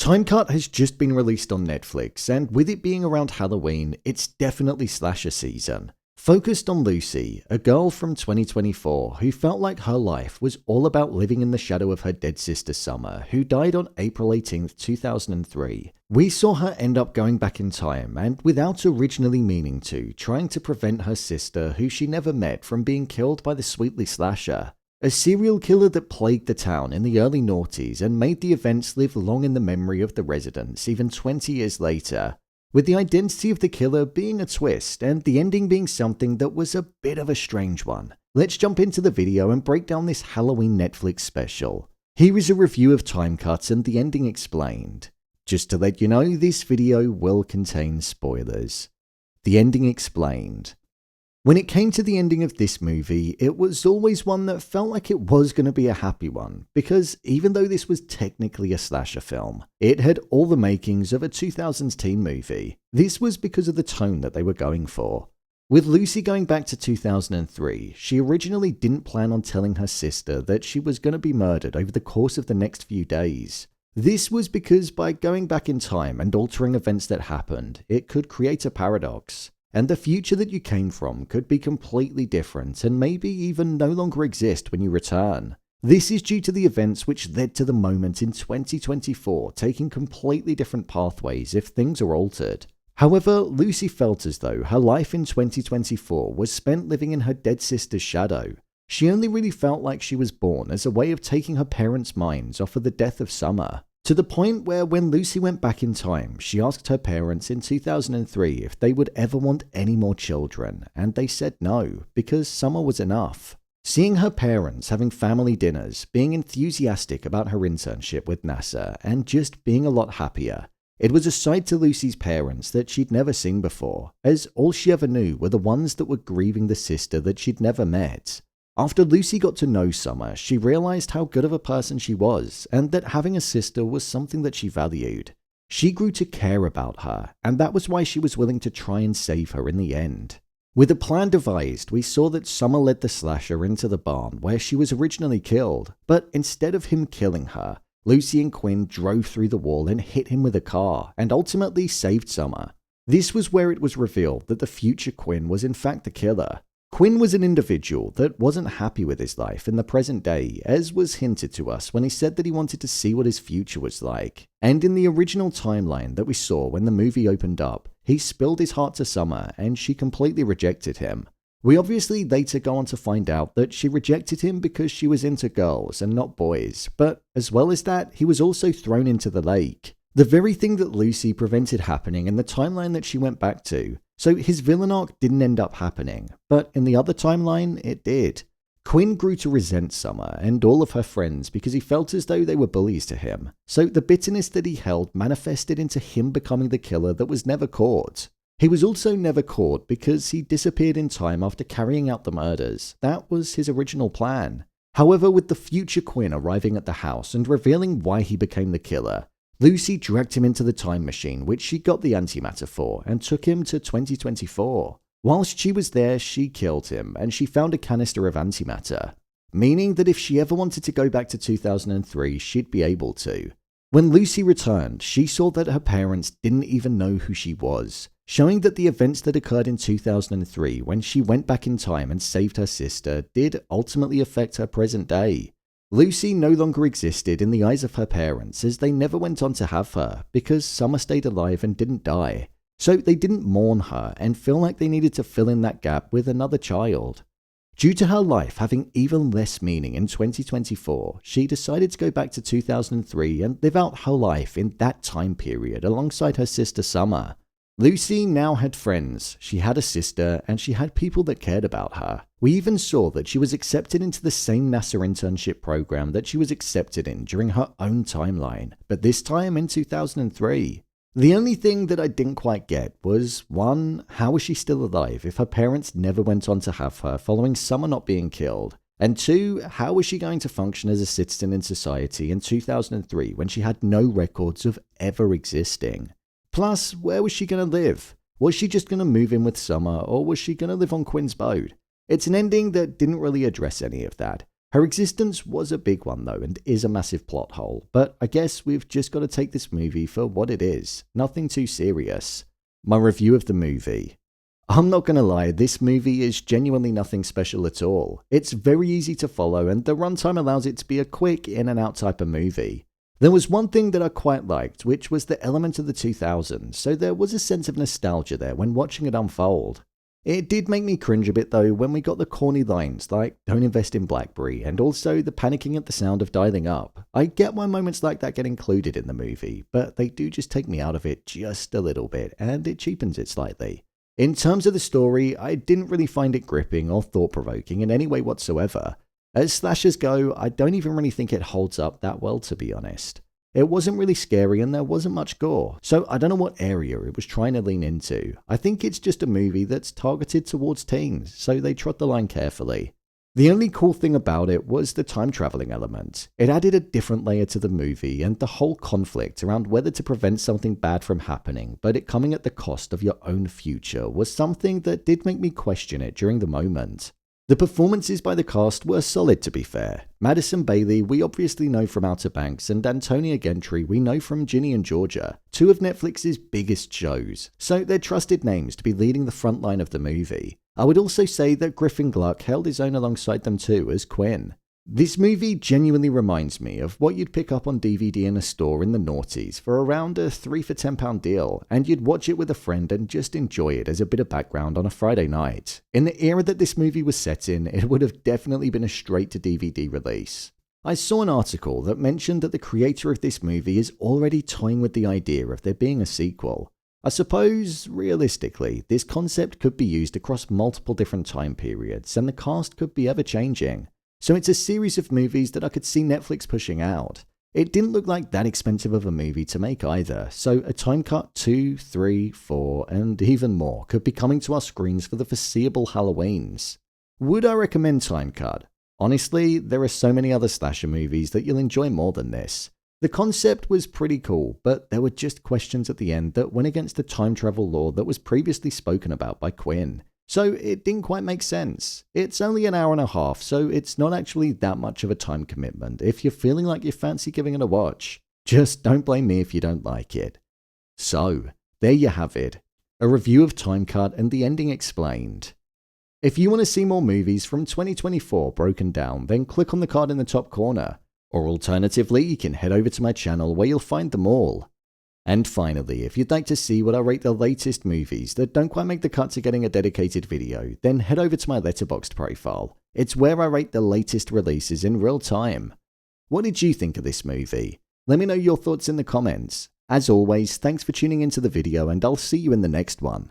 Time Cut has just been released on Netflix, and with it being around Halloween, it's definitely slasher season. Focused on Lucy, a girl from 2024 who felt like her life was all about living in the shadow of her dead sister Summer, who died on April 18, 2003. We saw her end up going back in time and, without originally meaning to, trying to prevent her sister, who she never met, from being killed by the Sweetly Slasher, a serial killer that plagued the town in the early noughties and made the events live long in the memory of the residents even 20 years later, with the identity of the killer being a twist and the ending being something that was a bit of a strange one. Let's jump into the video and break down this Halloween Netflix special. Here is a review of Time Cuts and the ending explained. Just to let you know, this video will contain spoilers. The ending explained. When it came to the ending of this movie, it was always one that felt like it was going to be a happy one, because even though this was technically a slasher film, it had all the makings of a 2000s teen movie. This was because of the tone that they were going for. With Lucy going back to 2003, she originally didn't plan on telling her sister that she was going to be murdered over the course of the next few days. This was because by going back in time and altering events that happened, it could create a paradox. And the future that you came from could be completely different and maybe even no longer exist when you return. This is due to the events which led to the moment in 2024 taking completely different pathways if things are altered. However, Lucy felt as though her life in 2024 was spent living in her dead sister's shadow. She only really felt like she was born as a way of taking her parents' minds off of the death of Summer. To the point where when Lucy went back in time, she asked her parents in 2003 if they would ever want any more children, and they said no, because Summer was enough. Seeing her parents having family dinners, being enthusiastic about her internship with NASA, and just being a lot happier, it was a side to Lucy's parents that she'd never seen before, as all she ever knew were the ones that were grieving the sister that she'd never met. After Lucy got to know Summer, she realized how good of a person she was, and that having a sister was something that she valued. She grew to care about her, and that was why she was willing to try and save her in the end. With a plan devised, we saw that Summer led the slasher into the barn where she was originally killed, but instead of him killing her, Lucy and Quinn drove through the wall and hit him with a car, and ultimately saved Summer. This was where it was revealed that the future Quinn was in fact the killer. Quinn was an individual that wasn't happy with his life in the present day, as was hinted to us when he said that he wanted to see what his future was like. And in the original timeline that we saw when the movie opened up, he spilled his heart to Summer and she completely rejected him. We obviously later go on to find out that she rejected him because she was into girls and not boys, but as well as that, he was also thrown into the lake. The very thing that Lucy prevented happening in the timeline that she went back to. So his villain arc didn't end up happening, but in the other timeline, it did. Quinn grew to resent Summer and all of her friends because he felt as though they were bullies to him. So the bitterness that he held manifested into him becoming the killer that was never caught. He was also never caught because he disappeared in time after carrying out the murders. That was his original plan. However, with the future Quinn arriving at the house and revealing why he became the killer, Lucy dragged him into the time machine, which she got the antimatter for, and took him to 2024. Whilst she was there, she killed him, and she found a canister of antimatter, meaning that if she ever wanted to go back to 2003, she'd be able to. When Lucy returned, she saw that her parents didn't even know who she was, showing that the events that occurred in 2003 when she went back in time and saved her sister did ultimately affect her present day. Lucy no longer existed in the eyes of her parents as they never went on to have her because Summer stayed alive and didn't die. So they didn't mourn her and feel like they needed to fill in that gap with another child. Due to her life having even less meaning in 2024, she decided to go back to 2003 and live out her life in that time period alongside her sister Summer. Lucy now had friends, she had a sister, and she had people that cared about her. We even saw that she was accepted into the same NASA internship program that she was accepted in during her own timeline, but this time in 2003. The only thing that I didn't quite get was, 1, how was she still alive if her parents never went on to have her following Summer not being killed? And 2, how was she going to function as a citizen in society in 2003 when she had no records of ever existing? Plus, where was she going to live? Was she just going to move in with Summer, or was she going to live on Quinn's boat? It's an ending that didn't really address any of that. Her existence was a big one though, and is a massive plot hole, but I guess we've just got to take this movie for what it is, nothing too serious. My review of the movie. I'm not gonna lie, this movie is genuinely nothing special at all. It's very easy to follow, and the runtime allows it to be a quick in and out type of movie. There was one thing that I quite liked, which was the element of the 2000s, so there was a sense of nostalgia there when watching it unfold. It did make me cringe a bit though when we got the corny lines like "don't invest in BlackBerry" and also the panicking at the sound of dialing up. I get why moments like that get included in the movie, but they do just take me out of it just a little bit and it cheapens it slightly. In terms of the story, I didn't really find it gripping or thought-provoking in any way whatsoever. As slashers go, I don't even really think it holds up that well, to be honest. It wasn't really scary and there wasn't much gore, so I don't know what area it was trying to lean into. I think it's just a movie that's targeted towards teens, so they trod the line carefully. The only cool thing about it was the time traveling element. It added a different layer to the movie and the whole conflict around whether to prevent something bad from happening, but it coming at the cost of your own future was something that did make me question it during the moment. The performances by the cast were solid, to be fair. Madison Baile we obviously know from Outer Banks, and Antonia Gentry we know from Ginny and Georgia, two of Netflix's biggest shows, so they're trusted names to be leading the front line of the movie. I would also say that Griffin Gluck held his own alongside them too as Quinn. This movie genuinely reminds me of what you'd pick up on DVD in a store in the noughties for around a 3 for £10 deal, and you'd watch it with a friend and just enjoy it as a bit of background on a Friday night. In the era that this movie was set in, it would have definitely been a straight-to-DVD release. I saw an article that mentioned that the creator of this movie is already toying with the idea of there being a sequel. I suppose, realistically, this concept could be used across multiple different time periods, and the cast could be ever-changing. So it's a series of movies that I could see Netflix pushing out. It didn't look like that expensive of a movie to make either, so a time cut 2, 3, 4, and even more could be coming to our screens for the foreseeable Halloweens. Would I recommend Time Cut? Honestly, there are so many other slasher movies that you'll enjoy more than this. The concept was pretty cool, but there were just questions at the end that went against the time travel lore that was previously spoken about by Quinn. So it didn't quite make sense. It's only an hour and a half, so it's not actually that much of a time commitment if you're feeling like you fancy giving it a watch. Just don't blame me if you don't like it. So, there you have it. A review of Time Cut and the ending explained. If you want to see more movies from 2024 broken down, then click on the card in the top corner. Or alternatively, you can head over to my channel where you'll find them all. And finally, if you'd like to see what I rate the latest movies that don't quite make the cut to getting a dedicated video, then head over to my Letterboxd profile. It's where I rate the latest releases in real time. What did you think of this movie? Let me know your thoughts in the comments. As always, thanks for tuning into the video and I'll see you in the next one.